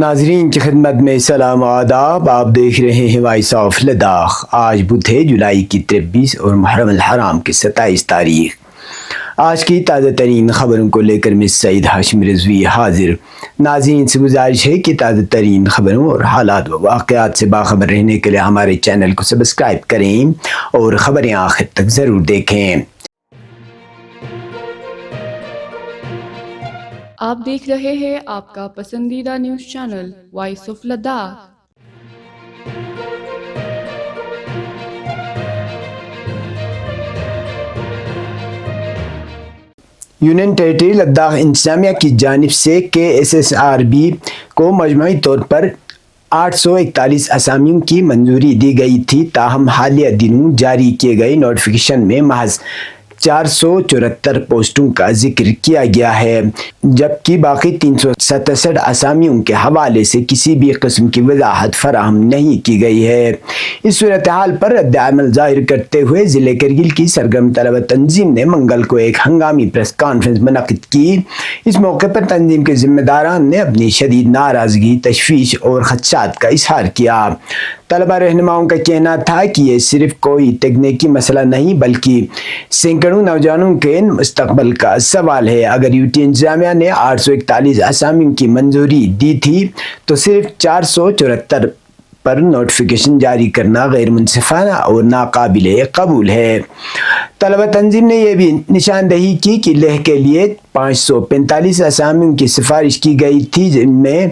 ناظرین کی خدمت میں سلام و آداب. آپ دیکھ رہے ہیں وائس آف لداخ. آج بدھ ہے، جولائی کی 23 اور محرم الحرام کی 27 تاریخ. آج کی تازہ ترین خبروں کو لے کر میں سعید ہاشم رضوی حاضر. ناظرین سے گزارش ہے کہ تازہ ترین خبروں اور حالات و واقعات سے باخبر رہنے کے لیے ہمارے چینل کو سبسکرائب کریں اور خبریں آخر تک ضرور دیکھیں. آپ دیکھ رہے ہیں آپ کا پسندیدہ news channel voice of Ladakh. Union territory Ladakh انتظامیہ کی جانب سے KSSRB کو مجموعی طور پر 841 اسامیوں کی منظوری دی گئی تھی، تاہم حالیہ دنوں جاری کیے گئے نوٹیفیکیشن میں محض 474 پوسٹوں کا ذکر کیا گیا ہے، جبکہ باقی 367 اسامیوں کے حوالے سے کسی بھی قسم کی وضاحت فراہم نہیں کی گئی ہے. اس صورتحال پر رد عمل ظاہر کرتے ہوئے ضلع کرگل کی سرگرم طلبہ تنظیم نے منگل کو ایک ہنگامی پریس کانفرنس منعقد کی. اس موقع پر تنظیم کے ذمہ داران نے اپنی شدید ناراضگی، تشویش اور خدشات کا اظہار کیا. طلبہ رہنماؤں کا کہنا تھا کہ یہ صرف کوئی تکنیکی مسئلہ نہیں بلکہ سینکڑوں نوجوانوں کے مستقبل کا سوال ہے. اگر یوٹی انتظامیہ نے 841 اسامیوں کی منظوری دی تھی تو صرف 474 پر نوٹیفیکیشن جاری کرنا غیر منصفانہ اور ناقابل قبول ہے. طلبہ تنظیم نے یہ بھی نشاندہی کی کہ لیہ کے لیے 545 اسامیوں کی سفارش کی گئی تھی، جن میں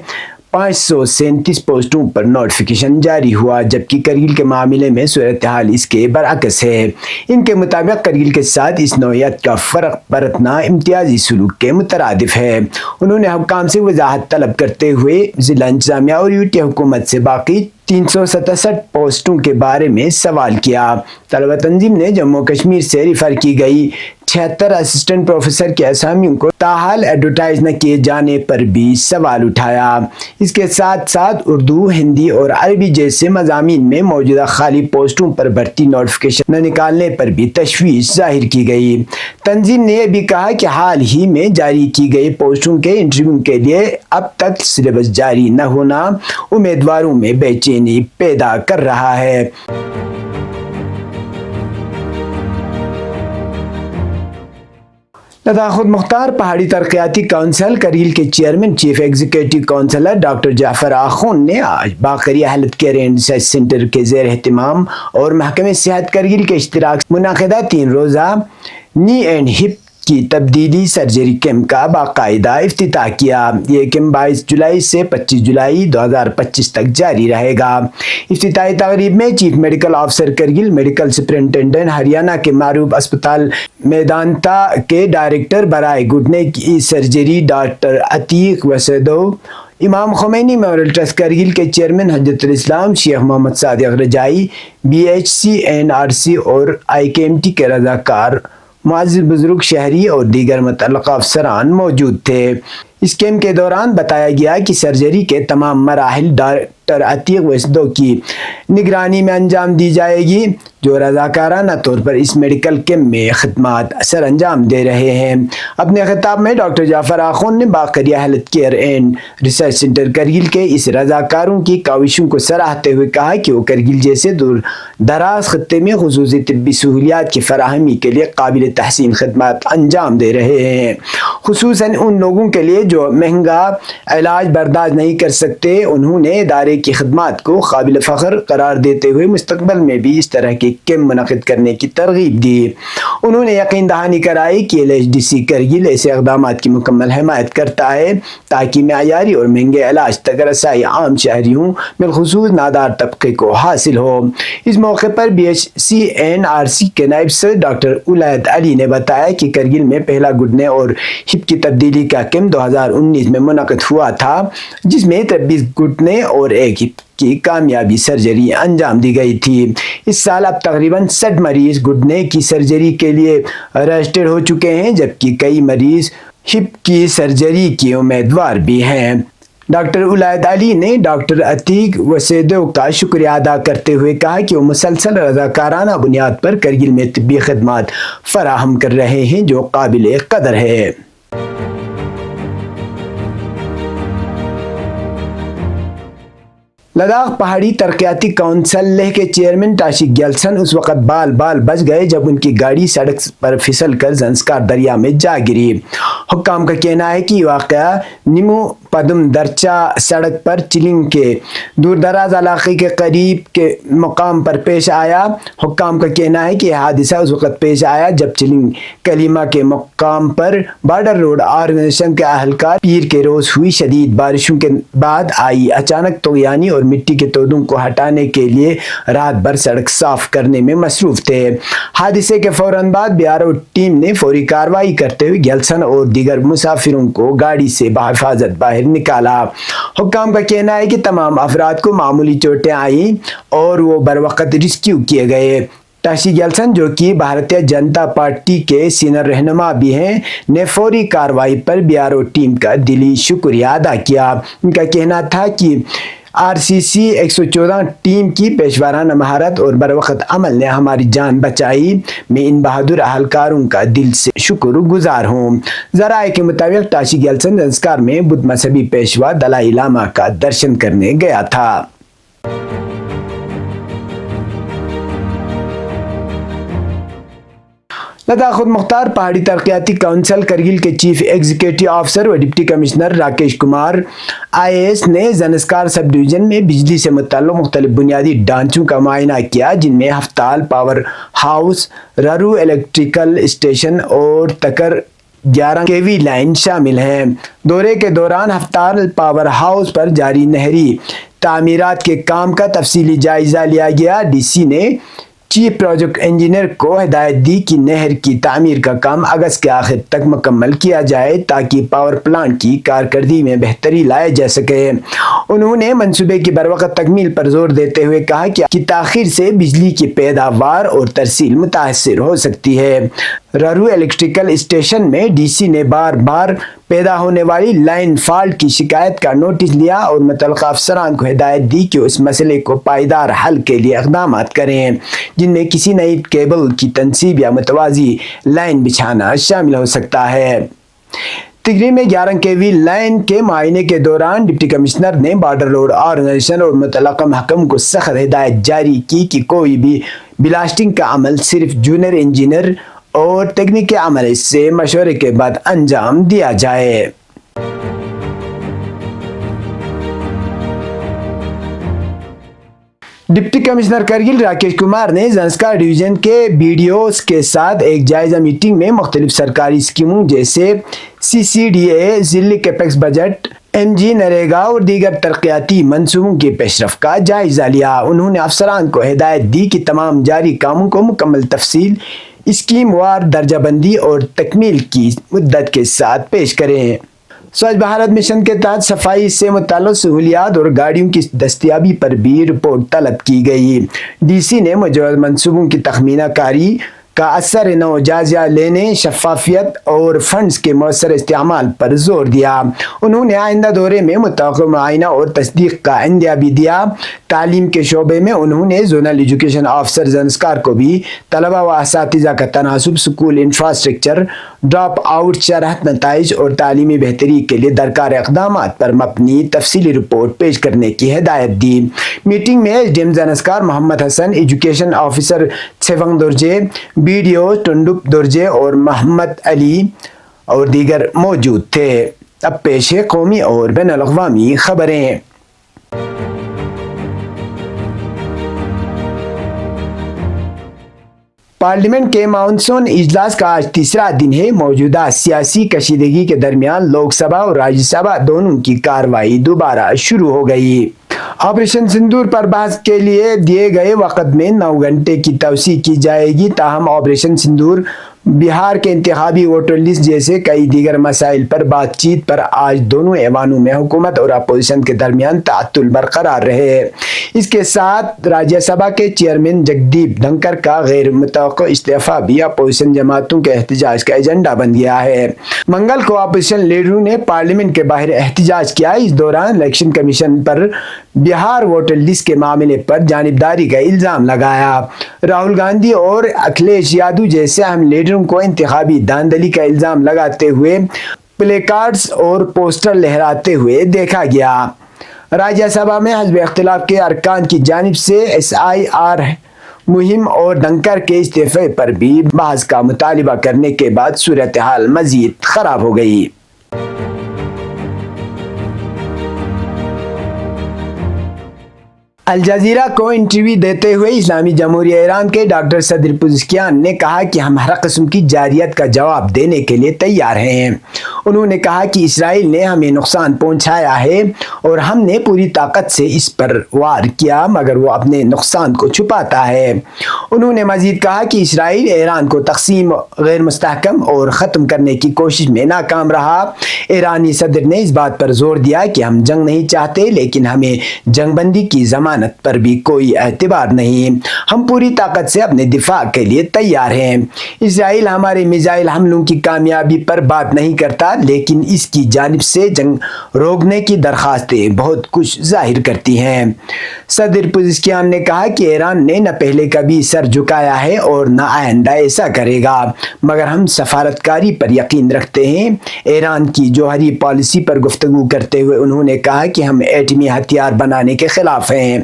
537 پوسٹوں پر نوٹیفیکیشن جاری ہوا، جبکہ کرگل کے معاملے میں صورتحال اس کے برعکس ہے. ان کے مطابق کرگل کے ساتھ اس نوعیت کا فرق برتنا امتیازی سلوک کے مترادف ہے. انہوں نے حکام سے وضاحت طلب کرتے ہوئے ضلع انتظامیہ اور یوٹی حکومت سے باقی 367 پوسٹوں کے بارے میں سوال کیا. طلبہ تنظیم نے جموں کشمیر سے ریفر کی گئی 76 اسسٹنٹ پروفیسر کے اسامیوں کو تاحال ایڈورٹائز نہ کیے جانے پر بھی سوال اٹھایا. اس کے ساتھ ساتھ اردو، ہندی اور عربی جیسے مضامین میں موجودہ خالی پوسٹوں پر بھرتی نوٹیفیکیشن نہ نکالنے پر بھی تشویش ظاہر کی گئی. تنظیم نے یہ بھی کہا کہ حال ہی میں جاری کی گئی پوسٹوں کے انٹرویو کے لیے اب تک سلیبس جاری نہ ہونا امیدواروں میں بے چینی پیدا کر رہا ہے. لداخ خود مختار پہاڑی ترقیاتی کونسل کرگل کے chairman chief executive councillor doctor Jafar Akhoon نے آج Baqri health care and research centre کے زیر اہتمام اور محکمہ صحت کرگل کے اشتراک سے منعقدہ 3 روزہ نی اینڈ ہپ کی تبدیلی سرجری کیمپ کا باقاعدہ افتتاح کیا. یہ کیمپ 22 جولائی سے 25 جولائی 2025 تک جاری رہے گا. افتتاحی تقریب میں chief medical officer Kargil, medical superintendent Haryana کے معروف اسپتال میدانتا کے ڈائریکٹر برائے گھٹنے کی سرجری ڈاکٹر عتیق وسیدو، امام خمینی میموریل ٹرسٹ کرگل کے چیئرمین حجت الاسلام شیخ محمد صادق رجائی، BHC NRC اور IKMT کے رضاکار، معزز بزرگ شہری اور دیگر متعلقہ افسران موجود تھے. اس کیمپ کے دوران بتایا گیا کہ سرجری کے تمام مراحل ڈاکٹر عتیق وسیدو کی نگرانی میں انجام دی جائے گی، جو رضاکارانہ طور پر اس میڈیکل کیمپ میں خدمات سر انجام دے رہے ہیں. اپنے خطاب میں ڈاکٹر جعفر آخون نے باقری health care and research centre Kargil کے اس رضاکاروں کی کاوشوں کو سراہتے ہوئے کہا کہ وہ کرگل جیسے دور دراز خطے میں خصوصی طبی سہولیات کی فراہمی کے لیے قابل تحسین خدمات انجام دے رہے ہیں، خصوصاً ان لوگوں کے لیے جو مہنگا علاج برداشت نہیں کر سکتے. انہوں نے ادارے کی خدمات کو قابل فخر قرار دیتے ہوئے مستقبل میں بھی اس طرح کے کیمپ منعقد کرنے کی ترغیب دی. انہوں نے یقین دہانی کرائی کہ LHDC کرگل ایسے اقدامات کی مکمل حمایت کرتا ہے تاکہ معیاری اور مہنگے علاج تک رسائی عام شہریوں بالخصوص نادار طبقے کو حاصل ہو. اس موقع پر BHC NRC کے نائب صدر ڈاکٹر ولایت علی نے بتایا کہ کرگل میں پہلا گھٹنے اور ہپ کی تبدیلی کا کیمپ 2019 میں منعقد ہوا تھا، جس میں 23 گھٹنے اور ایک ہپ کی کامیابی سرجری انجام دی گئی تھی. اس سال اب تقریباً 60 مریض گھٹنے کی سرجری کے لیے رجسٹرڈ ہو چکے ہیں، جبکہ کئی مریض ہپ کی سرجری کے امیدوار بھی ہیں. ڈاکٹر ولایت علی نے ڈاکٹر عتیق وسیدو کا شکریہ ادا کرتے ہوئے کہا کہ وہ مسلسل رضاکارانہ بنیاد پر کرگل میں طبی خدمات فراہم کر رہے ہیں، جو قابل قدر ہے. لداخ پہاڑی ترقیاتی کونسل لیہ کے چیئرمین ٹاشی گیلسن اس وقت بال بال بچ گئے جب ان کی گاڑی سڑک پر پھسل کر زنسکار دریا میں جا گری۔ حکام کا کہنا ہے کہ یہ واقعہ نیمو پدم درچا سڑک پر چلنگ کے دور دراز علاقے کے قریب کے مقام پر پیش آیا۔ حکام کا کہنا ہے کہ یہ حادثہ اس وقت پیش آیا جب چلنگ کلیمہ کے مقام پر بارڈر روڈ آرگنائزیشن کے اہلکار پیر کے روز ہوئی شدید بارشوں کے بعد آئی اچانک طغیانی اور مٹی کے تودوں کو ہٹانے کے لیے رات بھر سڑک صاف کرنے میں مصروف تھے۔ حادثے کے فوراً بعد BRO ٹیم نے فوری کارروائی کرتے ہوئے گیلسن اور دیگر مسافروں کو گاڑی سے بحفاظت باہر نکالا۔ حکام کا کہنا ہے کہ تمام افراد کو معمولی چوٹیں آئیں اور وہ بروقت ریسکیو کیے گئے۔ ٹاشی گیلسن جو کہ بھارتیہ جنتا پارٹی کے سینئر رہنما بھی ہیں نے فوری کارروائی پر BRO ٹیم کا دلی شکریہ ادا کیا۔ ان کا کہنا تھا کہ RCC 114 ٹیم کی پیشورانہ مہارت اور بروقت عمل نے ہماری جان بچائی۔ میں ان بہادر اہلکاروں کا دل سے شکر گزار ہوں۔ ذرائع کے مطابق ٹاشی گیلسن زنسکار میں بدھ مذہبی پیشوا دلائی لاما کا درشن کرنے گیا تھا۔ لداخ خود مختار پہاڑی ترقیاتی کونسل کرگل کے چیف ایگزیکٹو آفیسر و deputy commissioner Rakesh Kumar IAS نے زنسکار سب ڈویژن میں بجلی سے متعلق مختلف بنیادی ڈھانچوں کا معائنہ کیا، جن میں ہفتال پاور ہاؤس، رارو الیکٹریکل اسٹیشن اور تکر 11 kV لائن شامل ہیں۔ دورے کے دوران ہفتال پاور ہاؤس پر جاری نہری تعمیرات کے کام کا تفصیلی جائزہ لیا گیا۔ DC نے چیف پروجیکٹ انجینئر کو ہدایت دی کہ نہر کی تعمیر کا کام اگست کے آخر تک مکمل کیا جائے تاکہ پاور پلانٹ کی کارکردگی میں بہتری لایا جا سکے۔ انہوں نے منصوبے کی بروقت تکمیل پر زور دیتے ہوئے کہا کہ تاخیر سے بجلی کی پیداوار اور ترسیل متاثر ہو سکتی ہے۔ رارو الیکٹریکل اسٹیشن میں DC نے بار بار پیدا ہونے والی لائن فالٹ کی شکایت کا نوٹس لیا اور متعلقہ افسران کو ہدایت دی کہ اس مسئلے کو پائیدار حل کے لیے اقدامات کریں، جن میں کسی نئی کیبل کی تنصیب یا متوازی لائن بچھانا شامل ہو سکتا ہے۔ تگری میں 11 kV لائن کے معائنے کے دوران ڈپٹی کمشنر نے بارڈر روڈ آرگنائزیشن اور متعلقہ محکموں کو سخت ہدایت جاری کی کہ کوئی بھی بلاسٹنگ کا عمل صرف جونیئر انجینئر اور تکنیکی عملے سے مشورے کے بعد انجام دیا جائے۔ ڈپٹی کمشنر کرگل راکیش کمار نے زنسکار ڈویژن کے BDOs کے ساتھ ایک جائزہ میٹنگ میں مختلف سرکاری اسکیموں جیسے CCDA، ضلعی کیپیکس بجٹ، MG نریگا اور دیگر ترقیاتی منصوبوں کی پیش رفت کا جائزہ لیا۔ انہوں نے افسران کو ہدایت دی کہ تمام جاری کاموں کو مکمل تفصیل، اسکیم وار درجہ بندی اور تکمیل کی مدت کے ساتھ پیش کریں۔ سوچھ بھارت مشن کے تحت صفائی سے متعلق سہولیات اور گاڑیوں کی دستیابی پر بھی رپورٹ طلب کی گئی۔ DC نے موجودہ منصوبوں کی تخمینہ کاری کا اثر نو جائزہ لینے، شفافیت اور فنڈز کے مؤثر استعمال پر زور دیا۔ انہوں نے آئندہ دورے میں متوقع معائنہ اور تصدیق کا عندیہ بھی دیا۔ تعلیم کے شعبے میں انہوں نے زونل ایجوکیشن آفیسر زنسکار کو بھی طلبہ و اساتذہ کا تناسب، سکول انفراسٹرکچر، ڈراپ آؤٹ شرح، نتائج اور تعلیمی بہتری کے لیے درکار اقدامات پر مبنی تفصیلی رپورٹ پیش کرنے کی ہدایت دی۔ میٹنگ میں SDM زنسکار محمد حسن، ایجوکیشن آفیسر چھیونگ درجے، BDO ٹنڈک درجے اور محمد علی اور دیگر موجود تھے۔ اب پیش ہے قومی اور بین الاقوامی خبریں۔ پارلیمنٹ کے مانسون اجلاس کا آج تیسرا دن ہے۔ موجودہ سیاسی کشیدگی کے درمیان لوک سبھا اور راجیہ سبھا دونوں کی کارروائی دوبارہ شروع ہو گئی۔ آپریشن سندور پر بحث کے لیے دیے گئے وقت میں 9 گھنٹے کی توسیع کی جائے گی، تاہم آپریشن سندور، بہار کے انتخابی ووٹر لسٹ جیسے کئی دیگر مسائل پر بات چیت پر آج دونوں ایوانوں میں حکومت اور اپوزیشن کے درمیان تعطل برقرار رہے۔ اس کے ساتھ راجیہ سبھا کے چیئرمین جگدیپ دھنکر کا غیر متوقع استعفیٰ بھی اپوزیشن جماعتوں کے احتجاج کا ایجنڈا بن گیا ہے۔ منگل کو اپوزیشن لیڈروں نے پارلیمنٹ کے باہر احتجاج کیا۔ اس دوران الیکشن کمیشن پر بہار ووٹر لسٹ کے معاملے پر جانبداری کا الزام لگایا۔ راہل گاندھی اور اکھلیش یادو جیسے اہم لیڈروں کو انتخابی دھاندلی کا الزام لگاتے ہوئے پلے کارڈز اور پوسٹر لہراتے ہوئے دیکھا گیا۔ راجیہ سبھا میں حزب اختلاف کے ارکان کی جانب سے SIR مہم اور ڈنکر کے استعفے پر بھی بحث کا مطالبہ کرنے کے بعد صورتحال مزید خراب ہو گئی۔ الجزیرہ کو انٹرویو دیتے ہوئے اسلامی جمہوریہ ایران کے ڈاکٹر صدر پزشکیان نے کہا کہ ہم ہر قسم کی جارحیت کا جواب دینے کے لیے تیار ہیں۔ انہوں نے کہا کہ اسرائیل نے ہمیں نقصان پہنچایا ہے اور ہم نے پوری طاقت سے اس پر وار کیا، مگر وہ اپنے نقصان کو چھپاتا ہے۔ انہوں نے مزید کہا کہ اسرائیل ایران کو تقسیم، غیر مستحکم اور ختم کرنے کی کوشش میں ناکام رہا۔ ایرانی صدر نے اس بات پر زور دیا کہ ہم جنگ نہیں چاہتے، لیکن ہمیں جنگ بندی کی ضمانت پر بھی کوئی اعتبار نہیں۔ ہم پوری طاقت سے اپنے دفاع کے لیے تیار ہیں۔ اسرائیل ہمارے میزائل حملوں کی کامیابی پر بات نہیں کرتا، لیکن اس کی جانب سے جنگ روکنے کی درخواستیں بہت کچھ ظاہر کرتی ہیں۔ صدر پزشکیان نے کہا کہ ایران نے نہ پہلے کبھی سر جھکایا ہے اور نہ آئندہ ایسا کرے گا، مگر ہم سفارتکاری پر یقین رکھتے ہیں۔ ایران کی جوہری پالیسی پر گفتگو کرتے ہوئے انہوں نے کہا کہ ہم ایٹمی ہتھیار بنانے کے خلاف ہیں۔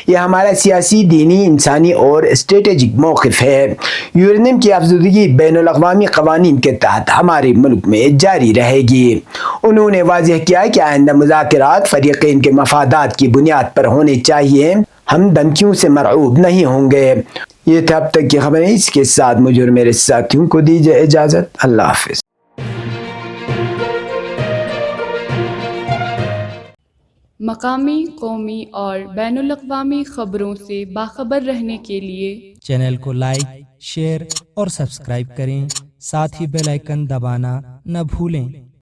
یہ ہمارا سیاسی، دینی، انسانی اور اسٹریٹجک موقف ہے۔ یورینیم کی افزودگی بین الاقوامی قوانین کے تحت ہمارے ملک میں جاری رہے گی۔ انہوں نے واضح کیا کہ آئندہ مذاکرات فریقین کے مفادات کی بنیاد پر ہونے چاہیے۔ ہم دھمکیوں سے مرعوب نہیں ہوں گے۔ یہ تھا اب تک کی خبریں۔ اس کے ساتھ مجھے اور میرے ساتھیوں کو دیجیے اجازت۔ اللہ حافظ۔ مقامی، قومی اور بین الاقوامی خبروں سے باخبر رہنے کے لیے چینل کو لائک، شیئر اور سبسکرائب کریں، ساتھ ہی بیل آئیکن دبانا نہ بھولیں۔